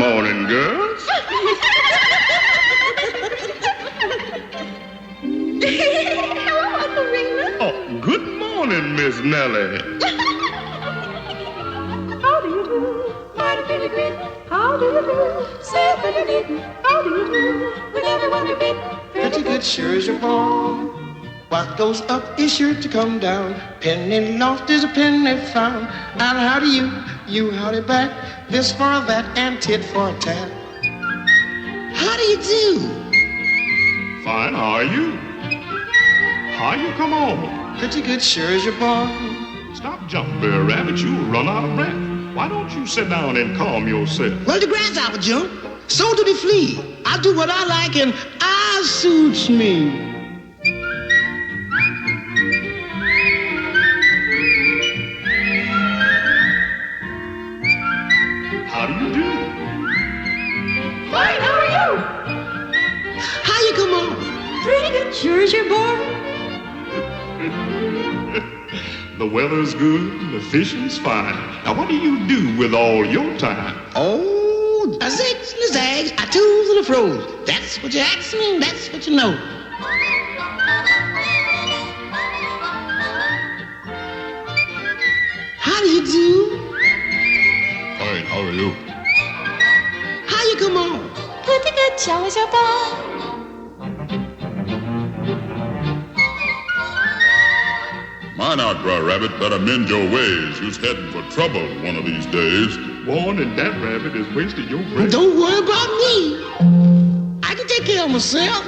morning, girls. Hello, Uncle Raymond. Oh, good morning, Miss Nellie. How do you do? How do you do? Say pretty good. How do you do? With everyone you meet. Pretty good, sure as you're born. What goes up is sure to come down. Penny lost is a penny found. And how do you howdy back? This for that and tit for tat. How do you do? Fine, how are you? How you come on? Pretty good, sure as you're born. Stop jumping, Brer Rabbit. You'll run out of breath. Why don't you sit down and calm yourself? Well, the grasshopper jump, so do the flea. I do what I like and I suits me. How do you do? Fine, how are you? How you come on? Pretty good, sure as you're born. The weather's good, the fishing's fine. Now, what do you do with all your time? Oh, a zigs and a zags, a twos and a froze. That's what you ask me, that's what you know. How do you do? Fine, how are you? How you come on? Pretty good, sure as you're born. Mind out, Brer Rabbit, better mend your ways. You's heading for trouble one of these days. Warning, that rabbit is wasting your breath. Don't worry about me. I can take care of myself.